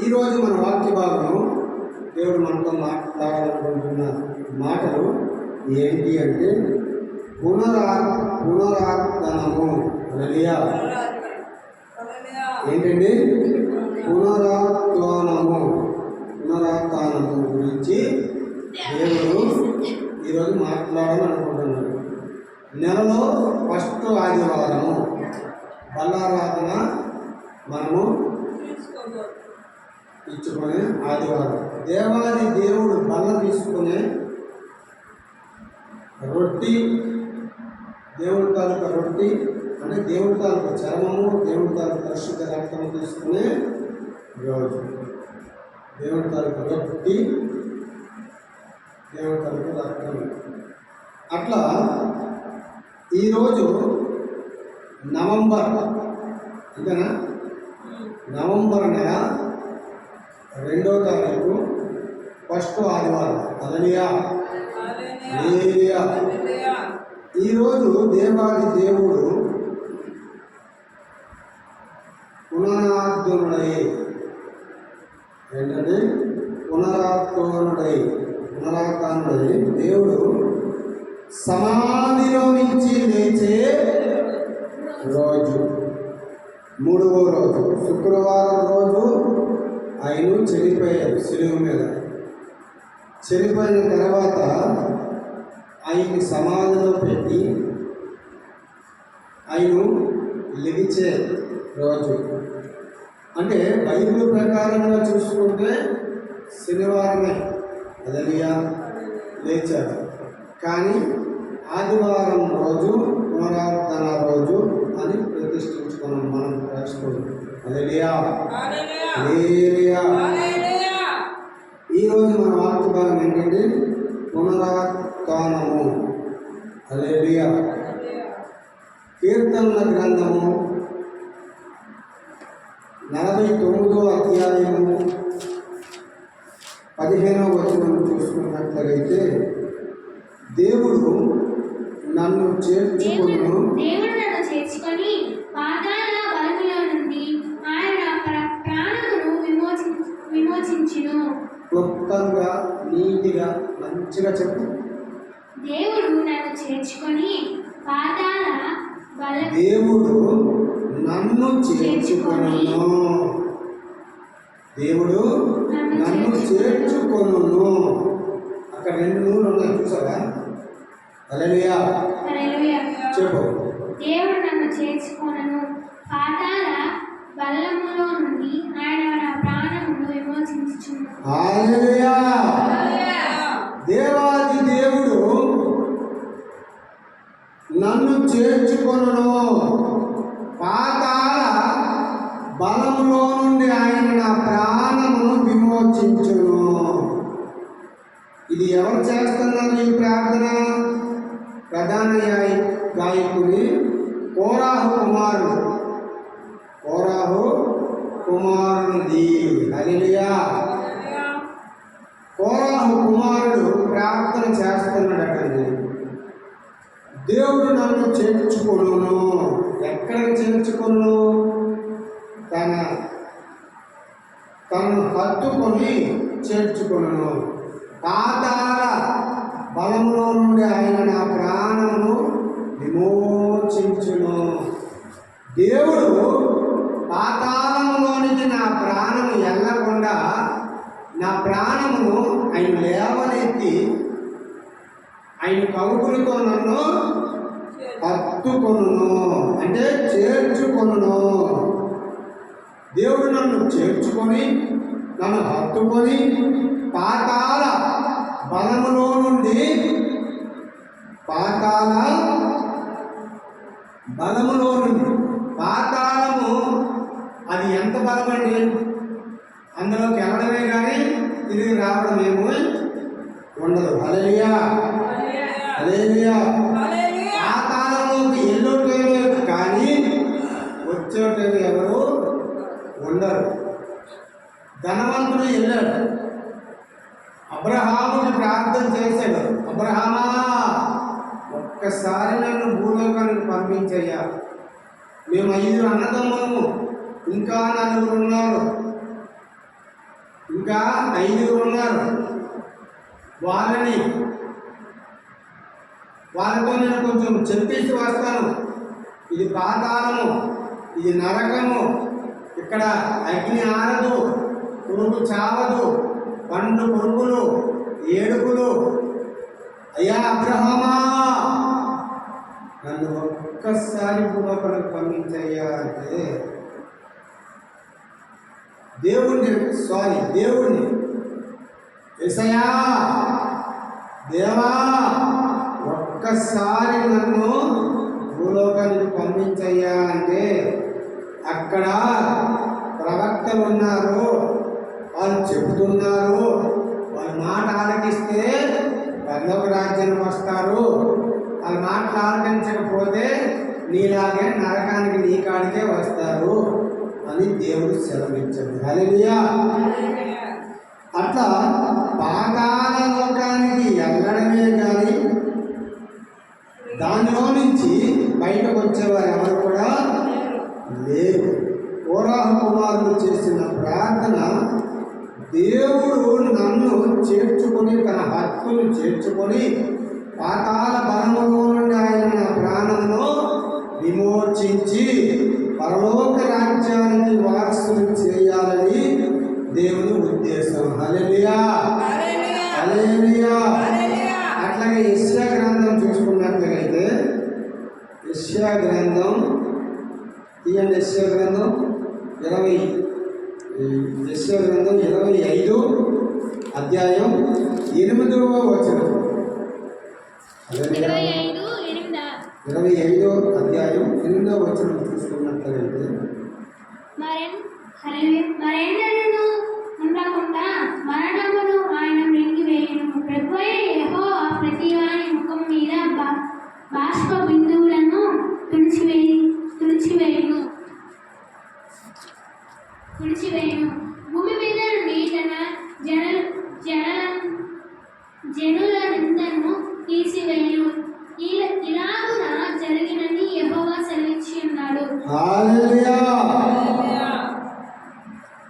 ఈరోజు మన వాక్య భాగం దేవుడు మనతో మాట్లాడాలనుకుంటున్న మాటలు ఏంటి అంటే పునరార్ధనము. ఏంటండి? పునరాత్థానము గురించి దేవుడు ఈరోజు మాట్లాడాలనుకుంటున్నాడు. నెలలో ఫస్ట్ ఆదివారము బల్లారాధన మనము ఇచ్చుకునే ఆదివారం. దేవాది దేవుడు బల్ల తీసుకునే రొట్టి, దేవుడి తాలూకా రొట్టి అంటే దేవుడి తాలూకా చర్మము, దేవుడి తాలూకా పరిశుద్ధ రక్తము తీసుకునే రోజు. దేవుడి తాలూకా రొట్టి, దేవుడి తాలూకా రక్తం. అట్లా ఈరోజు నవంబర్, అంతేనా? నవంబర్ నెల 2వ తారీఖు ఫస్ట్ ఆదివారం. హల్లెలూయా. ఈరోజు దేవాది దేవుడు పునరాత్థానుడై, ఏంటంటే పునరాత్థానుడై దేవుడు సమాధిలో నుంచి లేచే రోజు, 3వ రోజు శుక్రవారం రోజు ఆయన చనిపోయారు శిలువ మీద. చనిపోయిన తర్వాత ఆయన్ని సమాధిలో పెట్టి ఆయన లెగిచే రోజు. అంటే బైబిల్ ప్రకారంగా చూసుకుంటే శనివారమే హల్లెలూయా లేచారు. కానీ ఆదివారం రోజు పునరార్థన రోజు అని ప్రతిష్ఠించుకున్నాం మనం క్రైస్తవులు. హల్లెలూయా. ఈరోజు మన వాక్య భాగం ఏంటంటే పునరుత్థానము. హల్లెలూయా. కీర్తనల గ్రంథము 49వ అధ్యాయము 15వ వచనం చూసుకున్నట్లయితే, దేవుడు నన్ను చేర్చుకొని పాతాళ బలములో నుండి ఆయన ప్రాణమును విమోచించును. క్లుప్తంగా నీటిగా మంచిగా చెప్పు. దేవుడు నన్ను చేర్చుకొని పాతాళ దేవుడు నన్ను చేర్చుకొనును. దేవుడు నన్ను చేర్చుకొనును. అక్కడ 2 నూనెలు ఉన్నాయి, చూసారా? హల్లెలూయా. చెప్పు. దేవుడు నన్ను చేర్చుకొనును, పాతాళ బల్లములో నుండి ఆయన నా ప్రాణమును విమోచించును. హల్లెలూయా. దేవాది దేవుడు నన్ను చేర్చుకొనును, పాతాళ బలములో నుండి ఆయన నా ప్రాణమును విమోచించును. ఇది ఎవరు చేస్తున్నారు ఈ ప్రార్థన? ప్రధాన గాయకుడి కోరాహు కుమారునిది. హల్లెలూయా. కోరాహు కుమారుడు ప్రార్థన చేస్తున్నాడటండి. దేవుడు నన్ను చేర్చుకొనును. ఎక్కడికి చేర్చుకొను? తనను హత్తుకొని చేర్చుకొనును. పాతాళ బలములో నుండి ఆయన నా ప్రాణమును విమోచించును. దేవుడు పాతాళములోనికి నా ప్రాణము వెళ్ళకుండా నా ప్రాణమును ఆయన లేవనెత్తి ఆయన కౌగులతో నన్ను హత్తుకొనును, అంటే చేర్చుకొనును. దేవుడు నన్ను చేర్చుకొని నన్ను హత్తుకొని పాతాళ బలములో నుండి, పాతాళము అది ఎంత బలమండి? అందులోకి వెళ్ళడమే కానీ తిరిగి రావడం ఏమో ఉండదు. హల్లెలూయా. హల్లెలూయా. పాతాళంలోకి వెళ్ళేటోళ్ళు కానీ వచ్చేటోళ్ళు ఎవరు ఉండరు. ధనవంతుడు వెళ్ళాడు, అబ్రహాముని ప్రార్థన చేశాడు. అబ్రహామా, ఒక్కసారి నన్ను భూలోకానికి పంపించయ్యా, మేము 5 అన్నదమ్ములము, ఇంకా 4 ఉన్నారు, ఇంకా 5 ఉన్నారు. వాళ్ళతో నేను కొంచెం చెప్పేసి వస్తాను. ఇది పాతాళము, ఇది నరకము, ఇక్కడ అగ్ని ఆరదు, పురుగు చావదు, పండ్లు పురుగులు, ఏడుపులు. అయ్యా అబ్రహామా, నన్ను ఒక్కసారి భూలోకానికి పంపించయ్యా అంటే దేవుణ్ణి యేసయ్యా, దేవా ఒక్కసారి నన్ను భూలోకానికి పంపించయ్యా అంటే అక్కడ ప్రవక్తలు ఉన్నారు, వాళ్ళు చెబుతున్నారు. వాళ్ళ మాట ఆలకిస్తే పరలోక రాజ్యానికి వస్తారు, వాళ్ళ మాటలు ఆలకించకపోతే నీలాగే నరకానికి నీ కాడికే వస్తారు అని దేవుడు సెలవిచ్చాడు. హల్లెలూయా. అట్లా పాతాళ లోకానికి వెళ్ళడమే కానీ దానిలో నుంచి బయటకు వచ్చేవారు ఎవరు కూడా లేరు. కోరాహు కుమారులు చేసిన ప్రార్థన, దేవుడు నన్ను చేర్చుకొని తన హక్కును చేర్చుకొని పాతాళ బలములో నుండి ఆయన నా ప్రాణంలో విమోచించి పరలోక రాజ్యానికి వారసులు చేయాలని దేవుని ఉద్దేశం. హల్లెలూయా, హల్లెలూయా. అట్లాగే యెషయా గ్రంథం చూసుకున్నట్లయితే యెషయా గ్రంథం 25 అధ్యాయం 8వ వచనం. 25 అధ్యాయం 8వ వచనం చూసుకున్నట్లయితే మరెన్నడూ ఉండకుండా మరణమును ఆయన మృంగివేయును. ప్రభువైన యెహోవా ప్రతివాని ముఖం మీద బాష్ప బిందువులను తుడిచివేయును. భూమి మీద నుండి తన జనుల నిందను తీసివేయును.